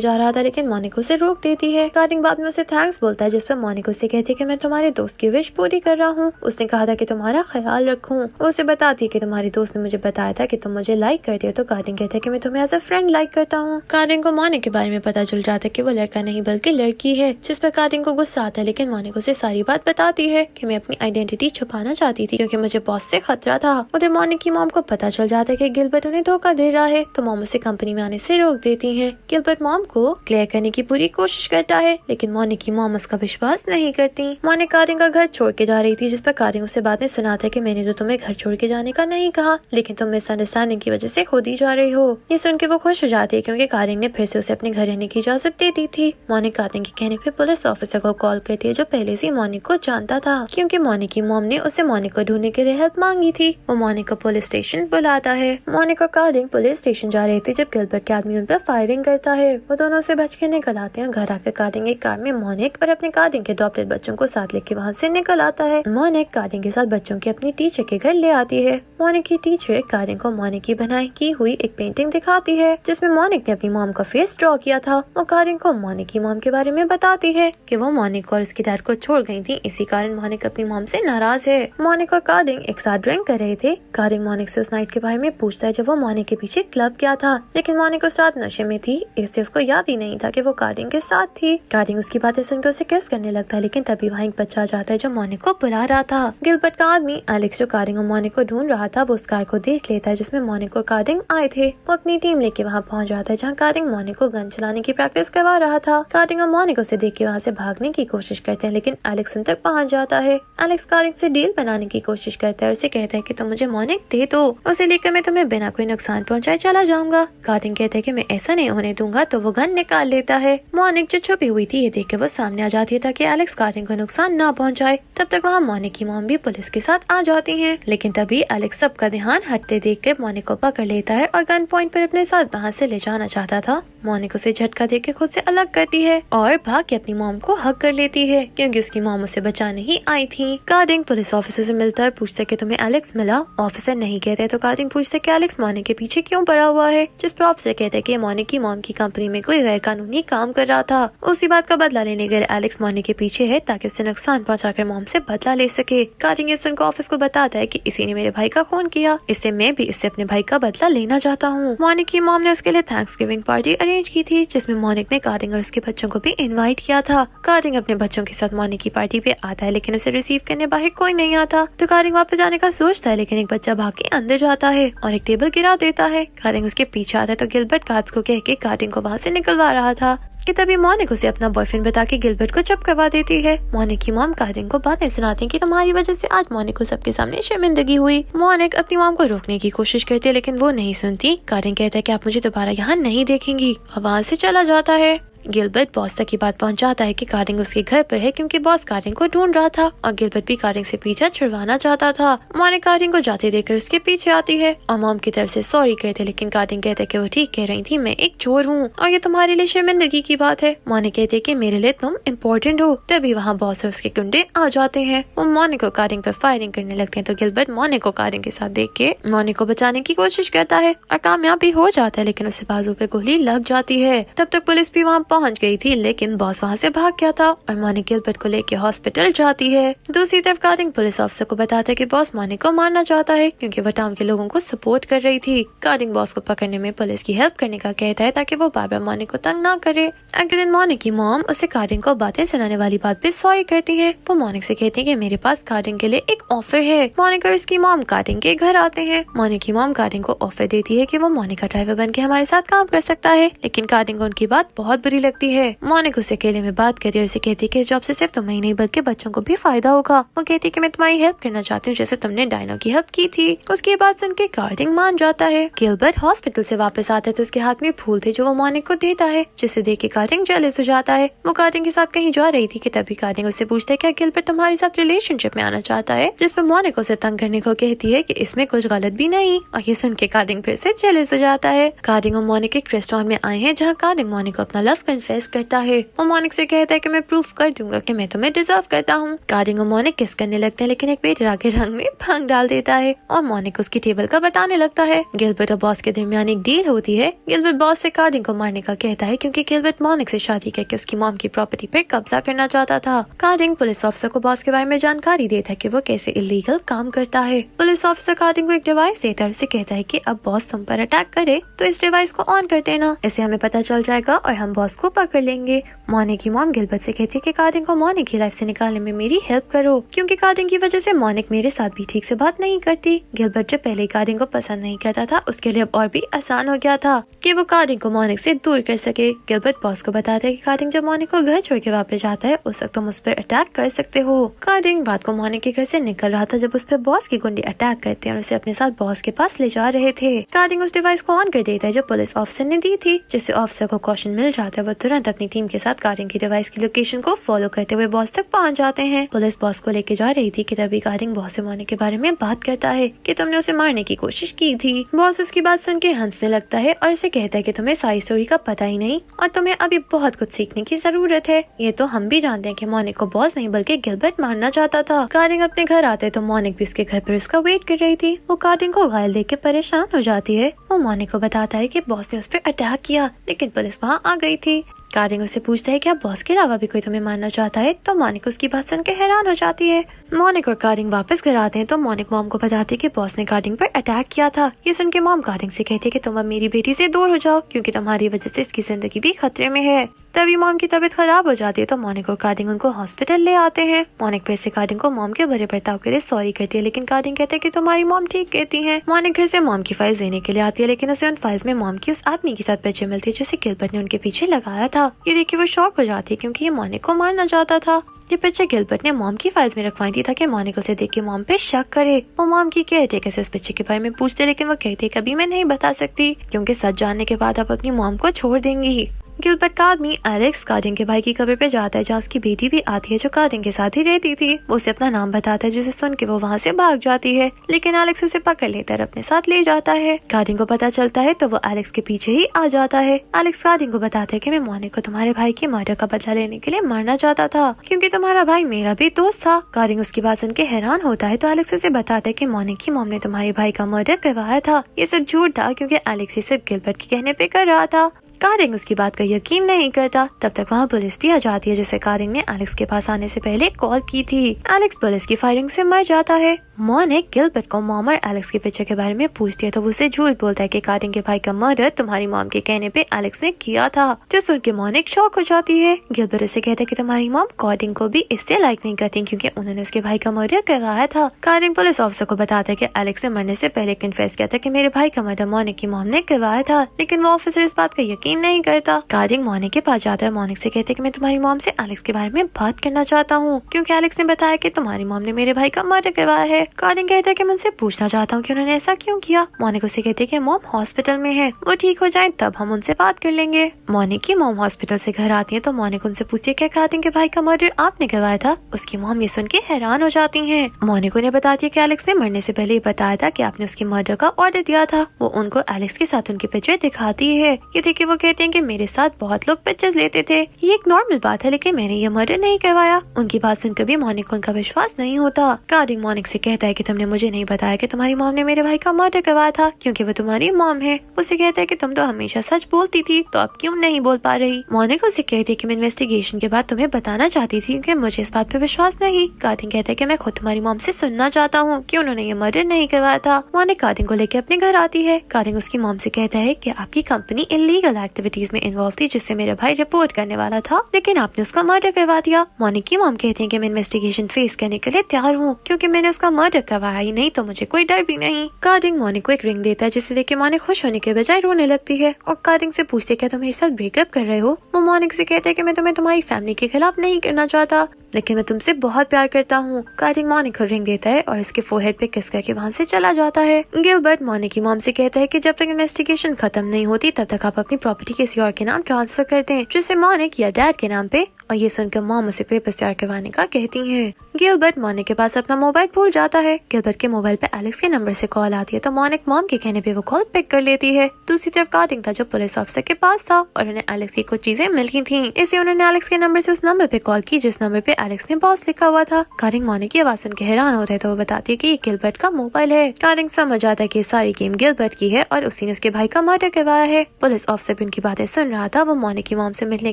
जा रहा था लेकिन मोनिका उसे रोक देती है। कारिंग बाद में उसे थैंक्स बोलता है जिस पर मोनिका उसे कहती है कि मैं तुम्हारे दोस्त की विश पूरी कर रहा हूँ। उसने कहा था कि तुम्हारा ख्याल रखूं। वो उसे बताती है कि तुम्हारे दोस्त ने मुझे बताया था कि तुम मुझे लाइक करते हो। तो कारिंग कहता है कि मैं तुम्हें एज अ फ्रेंड लाइक करता हूँ। कारिंग को मोनिका के बारे में पता चल जाता है कि वो लड़का नहीं बल्कि लड़की है, जिस पर कारिंग को गुस्सा आता है लेकिन मोनिका उसे सारी बात बताती है कि मैं अपनी आइडेंटिटी छुपाना चाहती थी क्योंकि मुझे बॉस से खतरा था। उधर मोनिका की मॉम को पता चल जाता है कि गिलबर्ट उन्हें धोखा दे रहा है तो मॉम उसे कंपनी में आने से रोक देती है। गिलबर्ट मॉम को क्लियर करने की पूरी कोशिश करता है लेकिन मोनिका की मॉम उसका विश्वास नहीं करती। मोनिका कारिंग का घर छोड़ के जा रही थी जिस पर कारिंग उसे बाद में सुनाता है कि मैंने तो तुम्हें घर छोड़ के जाने का नहीं कहा लेकिन तुम मिसअंडरस्टैंडिंग की वजह से खुद ही जा रही हो। ये सुन के वो खुश हो जाती है क्योंकि कारिंग ने फिर से उसे अपने घर रहने की इजाजत दे दी थी। मोनिका कारिंग के कहने पे पुलिस ऑफिसर को कॉल करती है जो पहले से मोनिका को जानता था क्योंकि मोनिका की मॉम ने उसे मोनिका को ढूंढने के लिए हेल्प मांगी थी। वो मोनिका पुलिस स्टेशन बुलाता है। मोनिका कारिंग पुलिस स्टेशन जा रहे थे जब गिलबर्ट के आदमी उन पर फायरिंग करता है। वो दोनों से बच के निकल आते हैं। घर आकर कारिंग एक कार में मोनिका और अपने कारिंग के अडॉप्टेड बच्चों को साथ लेके वहाँ से निकल आता है। मोनिका कारिंग के साथ बच्चों के अपनी टीचर के घर ले आती है। मोनिका की टीचर कारिंग को मोनिका की बनाई की हुई एक पेंटिंग दिखाती है जिसमें मोनिका ने अपनी मॉम का फेस ड्रॉ किया था। वो कारिंग को मोनिका की मॉम के बारे में बताती है कि वो मोनिका और उसकी डैड को छोड़ गई थी, इसी कारण मोनिका अपनी मॉम से नाराज है। मोनिका और कारिंग एक साथ ड्रिंक कर रहे थे। कारिंग मोनिका से उस नाइट के बारे में पूछता है जब वो मोनिका के पीछे क्लब गया था लेकिन मोनिका उस रात नशे में थी इसलिए उसको याद ही नहीं था कि वो कारिंग के साथ थी। कारिंग उसकी बातें सुनकर उसे किस करने लगता है लेकिन तभी वहाँ एक बच्चा जाता है जो मोनिका को बुला रहा था। गिलबर्ट का आदमी एलेक्स जो कारिंग और मोनिका को ढूंढ रहा था वो उस कार को देख लेता है जिसमें मोनिका और कारिंग आए थे। वो अपनी टीम लेके वहाँ पहुँच जाता है जहाँ कारिंग मोनिका को गन चलाने की प्रैक्टिस करवा रहा था। कारिंग और मोनिका से देख के वहाँ से भागने की कोशिश करते हैं लेकिन एलेक्स उन तक पहुँच जाता है। एलेक्स कारिंग से डील बनाने की कोशिश करता है और उसे कहता है कि तुम मुझे मोनिका दे दो, उसे लेकर मैं तुम्हें बिना कोई नुकसान पहुँचाए चला जाऊंगा। कारिंग कहता है कि मैं ऐसा नहीं होने दूंगा तो वो गन निकाल लेता है। मोनिका जो छुपी हुई थी ये देख के वो सामने आ जाती है ताकि एलेक्स कारिंग को नुकसान न पहुँचाए। तब तक वहाँ मोनिका की मॉम भी पुलिस के साथ आ जाती है लेकिन तभी एलेक्स सबका ध्यान हटते देख कर मोनिका को पकड़ लेता है और गन पॉइंट पर अपने साथ वहाँ से ले जाना चाहता था। मोनिका उसे झटका देकर खुद से अलग करती है और भाग के अपनी मॉम को हक कर लेती है क्योंकि उसकी मॉम उसे बचाने ही आई थी। कारिंग पुलिस ऑफिसर से मिलता है, पूछता है कि तुम्हें एलेक्स मिला। ऑफिसर नहीं कहते तो कारिंग पूछता है कि एलेक्स मोनिका के पीछे क्यों पड़ा हुआ है, जिस पर ऑफिसर कहते हैं कि मोनिका की मॉम की कंपनी में कोई गैर कानूनी काम कर रहा था। उसी बात का बदला लेने के लिए एलेक्स मोनिका के पीछे है ताकि उसे नुकसान पहुँचाकर मॉम से बदला ले सके। कारिंग इस सुनकर ऑफिस को बताता है कि इसी ने मेरे भाई का खून किया, इसलिए मैं भी इससे अपने भाई का बदला लेना चाहता हूँ। मोनिका की मॉम ने उसके लिए थैंक्सगिविंग पार्टी अरेंज की थी जिसमें मोनिका ने कारिंग और उसके बच्चों को भी इनवाइट किया था। कारिंग अपने बच्चों के साथ मोनिका की पार्टी पे आता है लेकिन उसे रिसीव करने बाहर कोई नहीं आता तो कारिंग वापस जाने का सोचता है लेकिन एक बच्चा भाग के अंदर जाता है और एक टेबल गिरा देता है। कारिंग उसके पीछे आता है तो गिलबर्ट गार्ड्स को कह के कारिंग को वहाँ से निकलवा रहा था कि तभी मोनिका उसे अपना बॉयफ्रेंड बता के गिलबर्ट को चुप करवा देती है। मोनिका की मॉम कारिंग को बातें सुनाती है कि तुम्हारी वजह से आज मोनिका को सबके सामने शर्मिंदगी हुई। मोनिका अपनी मॉम को रोकने की कोशिश करती है लेकिन वो नहीं सुनती। कारिंग कहता है कि आप मुझे दोबारा यहाँ नहीं देखेंगी और वहाँ से चला जाता है। गिलबर्ट बॉस तक की बात पहुंचाता है कि कारिंग उसके घर पर है क्योंकि बॉस कारिंग को ढूंढ रहा था और गिलबर्ट भी कारिंग से पीछा छुड़वाना चाहता था। मोनिका कारिंग को जाते देखकर उसके पीछे आती है और मॉम की तरफ से सॉरी कहते लेकिन कारिंग कहते कि वो ठीक कह रही थी, मैं एक चोर हूँ और ये तुम्हारे लिए शर्मिंदगी की बात है। मोनिका कहते कि मेरे लिए तुम इम्पोर्टेंट हो। तभी वहाँ बॉस और उसके गुंडे आ जाते हैं। वो मोनिका को कारिंग पर फायरिंग करने लगते हैं तो गिलबर्ट मोनिका को कारिंग के साथ देख के मोनिका को बचाने की कोशिश करता है और कामयाब भी हो जाता है लेकिन उसे बाजू पे गोली लग जाती है। तब तक पुलिस भी वहाँ पहुँच गई थी लेकिन बॉस वहाँ से भाग गया था और मोनिका गिलबर्ट को लेके हॉस्पिटल जाती है। दूसरी तरफ कारिंग पुलिस ऑफिसर को बताता है कि बॉस मोनिका को मारना चाहता है क्योंकि वो टाउन के लोगों को सपोर्ट कर रही थी। कारिंग बॉस को पकड़ने में पुलिस की हेल्प करने का कहता है ताकि वो बार बार मोनिका को तंग ना करे। अगले दिन मोनिका की मॉम उसे कारिंग को बातें सुनाने वाली बात पे सॉरी करती है। वो मोनिका से कहती है कि मेरे पास कारिंग के लिए एक ऑफर है। मोनिका और उसकी मॉम कारिंग के घर आते हैं। मोनिका की मॉम कारिंग को ऑफर देती है कि वो मोनिका ड्राइवर बन के हमारे साथ काम कर सकता है लेकिन कारिंग को उनकी बात बहुत बुरी लगती है। मोनिका उसे अकेले में बात करती है और उसे कहती है कि इस जॉब से सिर्फ तुम्हें ही नहीं बल्कि बच्चों को भी फायदा होगा। वो कहती है कि मैं तुम्हारी हेल्प करना चाहती हूँ जैसे तुमने डायनो की हेल्प की थी। उसके बाद सुन के कारिंग मान जाता है। गिलबर्ट हॉस्पिटल से वापस आता है तो उसके हाथ में फूल थे जो वो मोनिका को देता है जिसे देख के कारिंग जेलस हो जाता है। वो कारिंग के साथ कहीं जा रही थी कि तभी कारिंग उससे पूछता है क्या गिलबर्ट तुम्हारे साथ रिलेशनशिप में आना चाहता है, जिस पर मोनिका उसे तंग करने को कहती है कि इसमें कुछ गलत भी नहीं और ये सुन के कारिंग फिर से जेलस हो जाता है। कारिंग और मोनिका एक रेस्टोरेंट में आए हैं जहाँ कारिंग मोनिका अपना लव कन्फेस करता है। वो मोनिक से कहता है कि मैं प्रूफ कर दूंगा कि मैं तुम्हें डिजर्व करता हूँ। कार्डिंग और मोनिक किस करने लगते हैं, लेकिन एक वेटर आके रंग में भंग डाल देता है और मोनिक उसकी टेबल का बताने लगता है। गिलबर्ट और बॉस के दरमियान एक डील होती है। गिलबर्ट बॉस से कार्डिंग को मारने का कहता है क्योंकि गिलबर्ट मोनिक से शादी करके उसकी मॉम की प्रॉपर्टी पर कब्जा करना चाहता था। कार्डिंग पुलिस ऑफिसर को बॉस के बारे में जानकारी देता है कि वो कैसे इलीगल काम करता है। पुलिस ऑफिसर कार्डिंग को एक डिवाइस देता है, उसे कहता है कि अब बॉस तुम पर अटैक करे तो इस डिवाइस को ऑन कर देना, इससे हमें पता चल जाएगा और हम बॉस को पकड़ लेंगे। मोनिक की मॉम गिलबर्ट से कहती है कि कार्डिंग को मोनिक की लाइफ से निकालने में मेरी हेल्प करो, क्योंकि कार्डिंग की वजह से मोनिक मेरे साथ भी ठीक से बात नहीं करती। गिलबर्ट जो पहले कार्डिंग को पसंद नहीं करता था, उसके लिए अब और भी आसान हो गया था कि वो कार्डिंग को मोनिक से दूर कर सके। गिलबर्ट बॉस को बताता है कि कार्डिंग जब मोनिक को घर छोड़ के वापस जाता है उस वक्त तुम उस पर अटैक कर सकते हो। कार्डिंग रात को मोनिक के घर से निकल रहा था जब उस पर बॉस की गुंडे अटैक करते हैं और उसे अपने साथ बॉस के पास ले जा रहे थे। कार्डिंग उस डिवाइस को ऑन कर देता है जो पुलिस ऑफिसर ने दी थी, जिससे ऑफिसर को कॉशन मिल जाता है। वो तुरंत अपनी टीम के साथ कार्डिंग की डिवाइस की लोकेशन को फॉलो करते हुए बॉस तक पहुंच जाते हैं। पुलिस बॉस को लेके जा रही थी कि तभी कार्डिंग बॉस से मोनिक के बारे में बात करता है कि तुमने उसे मारने की कोशिश की थी। बॉस उसकी बात सुन के हंसने लगता है और इसे कहता है कि तुम्हें सारी स्टोरी का पता ही नहीं और तुम्हें अभी बहुत कुछ सीखने की जरूरत है। ये तो हम भी जानते हैं कि मोनिक को बॉस नहीं बल्कि गिलबर्ट मारना चाहता था। कार्डिंग अपने घर आते तो मोनिक भी उसके घर पर उसका वेट कर रही थी। वो कार्डिंग को घायल देख के परेशान हो जाती है। वो मोनिक को बताता है कि बॉस ने उस पर अटैक किया, लेकिन पुलिस वहाँ आ गई थी। कार्डिंग उससे पूछता है क्या बॉस के अलावा भी कोई तुम्हें मारना चाहता है, तो मोनिक उसकी बात सुन के हैरान हो जाती है। मोनिक और कार्डिंग वापस घर आते हैं तो मोनिक मॉम को बताती है कि बॉस ने कार्डिंग पर अटैक किया था। ये सुन के मॉम कार्डिंग से कहती है कि तुम अब मेरी बेटी से दूर हो जाओ क्योंकि तुम्हारी वजह से इसकी जिंदगी भी खतरे में है। तभी मॉम की तबीयत खराब हो जाती है तो मोनिक और कार्डिंग उनको हॉस्पिटल ले आते हैं। मोनिक फिर से कार्डिंग को मॉम के बुरे बर्ताव के लिए सॉरी कहती है, लेकिन कार्डिंग कहते हैं कि तुम्हारी मॉम ठीक कहती है। मोनिक घर से मॉम की फाइल्स देने के लिए आती है, लेकिन उसे उन फाइल्स में मॉम की उस आदमी के साथ परिचय मिलती है जिसे गिलबर्ट ने उनके पीछे लगाया था। ये देख के वो शॉक हो जाती है क्योंकि ये मोनिक को मारना चाहता था। ये पिक्चर गिलबर्ट ने मॉम की फाइल्स में रखवाई थी ताकि मोनिक उसे देख के मॉम पे शक करे। वो मॉम की केयरटेकर से उस पिक्चर के बारे में पूछते, लेकिन वो कहते कभी मैं नहीं बता सकती क्योंकि सच जानने के बाद आप अपनी मॉम को छोड़ देंगी। गिलबर्ट का आदमी एलेक्स कार्डिंग के भाई की कब्र पे जाता है जहाँ उसकी बेटी भी आती है जो कार्डिंग के साथ ही रहती थी। वो उसे अपना नाम बताता है जिसे सुन के वो वहाँ से भाग जाती है, लेकिन एलेक्स उसे पकड़ लेता है और अपने साथ ले जाता है। कार्डिंग को पता चलता है तो वो एलेक्स के पीछे ही आ जाता है। एलेक्स कार्डिंग को बताता है कि मैं मोनिक को तुम्हारे भाई की मर्डर का बदला लेने के लिए मारना चाहता था क्योंकि तुम्हारा भाई मेरा भी दोस्त था। कार्डिंग उसकी बात सुन के हैरान होता है तो एलेक्स उसे बताता है कि मोनिक की मॉम ने तुम्हारे भाई का मर्डर करवाया था। ये सब झूठ था क्योंकि एलेक्स ये सिर्फ गिलबर्ट के कहने पे कर रहा था। कार्डिंग उसकी बात का यकीन नहीं करता। तब तक वहाँ पुलिस भी आ जाती है जिसे कार्डिंग ने एलेक्स के पास आने से पहले कॉल की थी। एलेक्स पुलिस की फायरिंग से मर जाता है। मोनिक गिलबर्ट को मॉम और एलेक्स के पिक्चर के बारे में पूछती है तो वो उसे झूठ बोलता है कि कार्डिंग के भाई का मर्डर तुम्हारी मॉम के कहने पे एलेक्स ने किया था, जो सुन के मोनिक शॉक हो जाती है। गिलबर्ट उसे कहता है कि तुम्हारी मॉम कार्डिंग को भी इससे लाइक नहीं करती क्योंकि उन्होंने उसके भाई का मर्डर करवाया था। कार्डिंग पुलिस ऑफिसर को बताता है कि एलेक्स ने मरने से पहले कन्फेस किया था कि मेरे भाई का मर्डर मोनिक की मॉम ने करवाया था, लेकिन वो ऑफिसर इस बात का यकीन नहीं करता। कार्डिंग मोनिक के पास जाता है। मोनिक से कहते हैं कि मैं तुम्हारी मॉम से एलेक्स के बारे में बात करना चाहता हूँ क्योंकि एलेक्स ने बताया कि तुम्हारी मॉम ने मेरे भाई का मर्डर करवाया है। कार्डिंग कहता है कि मैं उनसे पूछना चाहता हूँ कि उन्होंने ऐसा क्यों किया। मोनिक उसे कहती है कि मॉम हॉस्पिटल में है, वो ठीक हो जाए तब हम उनसे बात कर लेंगे। मोनिक की मॉम हॉस्पिटल से घर आती है तो मोनिक उनसे पूछती है कि कार्डिंग के भाई का मर्डर आपने करवाया था। उसकी मॉम ये सुन के हैरान हो जाती है। मोनिक उन्हें बताती है कि एलेक्स ने मरने से पहले बताया था कि आपने उसके मर्डर का ऑर्डर दिया था। वो उनको एलेक्स के साथ उनकी पिक्चर दिखाती है। ये देखिए वो कहते हैं कि मेरे साथ बहुत लोग पिक्चर्स लेते थे, ये एक नॉर्मल बात है, लेकिन मैंने ये मर्डर नहीं करवाया। उनकी बात सुनकर भी मोनिक को उनका विश्वास नहीं होता। कार्डिंग मोनिक से कहता है कि तुमने मुझे नहीं बताया कि तुम्हारी मॉम ने मेरे भाई का मर्डर करवाया था क्योंकि वो तुम्हारी मॉम है। उसे कहता है कि तुम तो हमेशा सच बोलती थी तो अब क्यों नहीं बोल पा रही। मोनिक उसे कहती है कि मैं इन्वेस्टिगेशन के बाद तुम्हें बताना चाहती थी कि मुझे इस बात पे विश्वास नहीं। कार्डिंग कहता है कि मैं खुद तुम्हारी मॉम से सुनना चाहता हूँ कि उन्होंने ये मर्डर नहीं करवाया था। मोनिक कार्डिंग को लेकर अपने घर आती है। कार्डिंग उसकी मॉम से कहता है कि आपकी कंपनी इलीगल एक्टिविटीज में इन्वॉल्व थी जिससे मेरा भाई रिपोर्ट करने वाला था, लेकिन आपने उसका मर्डर करवा दिया। मोनिक की मॉम कहती है कि मैं इन्वेस्टिगेशन फेस करने के लिए तैयार हूँ क्योंकि मैंने उसका मर्डर करवाया ही नहीं तो मुझे कोई डर भी नहीं। कार्डिंग मोनिक को एक रिंग देता है जिसे देख के मोनिक खुश होने के बजाय रोने लगती है और कार्डिंग से पूछती है क्या तुम मेरे साथ ब्रेकअप कर रहे हो। वो मोनिक से कहता है कि मैं तुम्हें तुम्हारी फैमिली के खिलाफ नहीं करना चाहता। लेकिन मैं तुमसे बहुत प्यार करता हूँ। कार्टिंग मॉनिक को रिंग देता है और उसके फोरहेड पे किस करके वहाँ से चला जाता है। गिलबर्ट मॉनिक की मॉम से कहता है कि जब तक इन्वेस्टिगेशन खत्म नहीं होती तब तक आप अपनी प्रॉपर्टी किसी और के नाम ट्रांसफर कर दें, जिसे मॉनिक या डैड के नाम पे, और ये सुनकर मॉम उसे पेपर्स तैयार करवाने का कहती है। गिलबर्ट मॉनिक के पास अपना मोबाइल भूल जाता है। गिलबर्ट के मोबाइल पे एलेक्स के नंबर से कॉल आती है तो मॉनिक मॉम के कहने पे वो कॉल पिक कर लेती है। दूसरी तरफ कार्टिंग था जो पुलिस ऑफिसर के पास था और उन्हें एलेक्स की कुछ चीजें मिल गई थी, इसलिए उन्होंने एलेक्स के नंबर से उस नंबर पे कॉल की जिस नंबर पे एलेक्स ने बॉस लिखा हुआ था। कार्टिंग मॉनिक की आवाज सुन के हैरान होता है तो वो बताती है कि ये गिलबर्ट का मोबाइल है। कार्टिंग समझ आता है कि सारी गेम गिलबर्ट की है और उसी ने उसके भाई का मर्डर करवाया है। पुलिस ऑफिसर भी उनकी बातें सुन रहा था। वो मॉनिक की मॉम से मिलने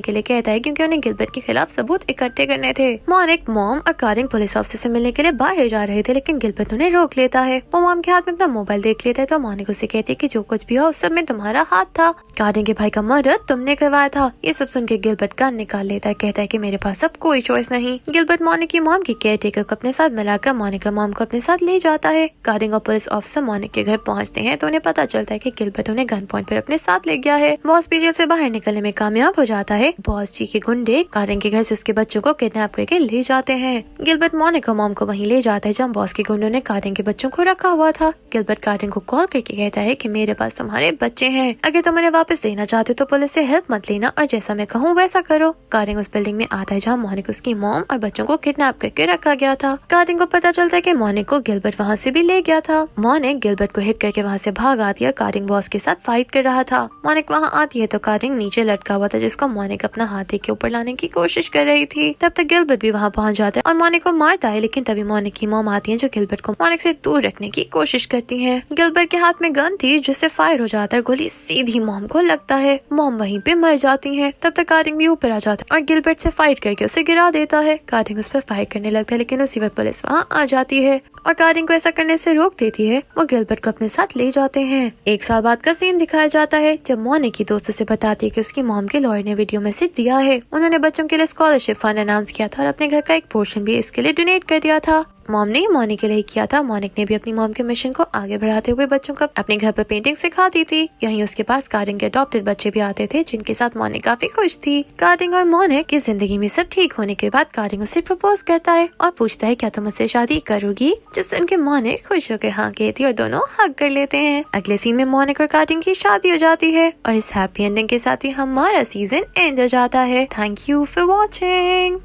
के लिए कहता है क्योंकि उन्हें गिलबर्ट के खिलाफ सबूत इकट्ठे करने थे। मॉनिक, मॉम और कार्टिंग पुलिस ऑफिसर से मिलने के लिए बाहर जा रहे थे लेकिन गिलबर्ट उन्हें रोक लेता है। वो मॉम के हाथ में अपना मोबाइल देख लेता है तो मॉनिक उसे कहती है कि जो कुछ भी हो उस सब में तुम्हारा हाथ था। कार्टिंग के भाई का मर्डर तुमने करवाया था। ये सब सुन के गिलबर्ट कान निकाल लेता है, कहता है कि मेरे पास अब कोई चॉइस नहीं। गिलबर्ट मॉनिक की मॉम की केयरटेकर को अपने साथ मिलाकर मॉनिक का मॉम को अपने साथ ले जाता है। कार्टिंग और पुलिस ऑफिसर मॉनिक के घर पहुंचते हैं तो उन्हें पता चलता है कि गिलबर्ट उन्हें गन पॉइंट पर अपने साथ ले गया है। बॉस भी जेल से बाहर निकलने में कामयाब हो जाता है। बॉस जी के गुंडे कार्टिंग के घर से उसके बच्चों को किडनैप करके ले जाते हैं। गिलबर्ट मॉनिक और मॉम को वहीं ले जाता है जहाँ बॉस के गुंडों ने कार्टिंग के बच्चों को रखा हुआ था। गिलबर्ट कार्टिंग को कॉल करके कहता है कि मेरे पास तुम्हारे बच्चे हैं, अगर तुम उन्हें वापस देना चाहते हो तो पुलिस से हेल्प मत लेना और जैसा मैं कहूँ वैसा करो। कार्टिंग उस बिल्डिंग में आता है जहाँ मॉनिक उसकी मॉम और बच्चों को किडनैप करके रखा गया था। कार्टिंग को पता चलता है कि मॉनिक को गिलबर्ट वहाँ से भी ले गया था। मॉनिक गिलबर्ट को हिट करके वहाँ से भाग आती है। कार्टिंग बॉस के साथ फाइट कर रहा था। मॉनिक वहाँ आती है तो कार्टिंग नीचे लटका हुआ था जिसको मॉनिक अपना हाथी के ऊपर लाने की कोशिश कर रही थी। तब तक गिलबर्ट भी वहाँ पहुँच जाता है और मॉनिक को मारता है, लेकिन तभी मॉनिक की मॉम आती है जो गिलबर्ट को मॉनिक से दूर रखने की कोशिश करती है। गिलबर्ट के हाथ में गन थी जिससे फायर हो जाता है। गोली सीधी मॉम को लगता है। मॉम वहीं पे मर जाती है। तब तक कार्टिंग भी ऊपर आ जाता है और गिलबर्ट से फाइट करके उसे गिरा देता है। कार्टिंग उस पर फाइट करने लगता है लेकिन उसी वक्त पुलिस वहाँ आ जाती है और कार्टिंग को ऐसा करने से रोक देती है। वो गिलबर्ट को अपने साथ ले जाते हैं। एक साल बाद का सीन दिखाया जाता है जब मॉनिक की दोस्तों से बताती है कि उसकी मॉम के लॉयर ने वीडियो मैसेज दिया है। उन्होंने बच्चों के लिए स्कॉलरशिप फंड अनाउंस किया था और अपने घर का एक पोर्शन भी इसके लिए डोनेट कर दिया था। मॉम ने मॉनिक के लिए किया था। मॉनिक ने भी अपनी मॉम के मिशन को आगे बढ़ाते हुए बच्चों को अपने घर पर पेंटिंग सिखाती थी। यहीं उसके पास कार्टिंग के अडॉप्टेड बच्चे भी आते थे जिनके साथ मॉनिक काफी खुश थी। कार्टिंग और मॉनिक की जिंदगी में सब ठीक होने के बाद कार्टिंग उसे प्रपोज करता है और पूछता है क्या तुम मुझसे शादी करोगी, जिससे उनके मॉनिक खुश होकर हाँ कहती है और दोनों हग कर लेते हैं। अगले सीन में मॉनिक और कार्टिंग की शादी हो जाती है और इस हैप्पी एंडिंग के साथ ही हमारा सीजन एंड हो जाता है। Thank you for watching.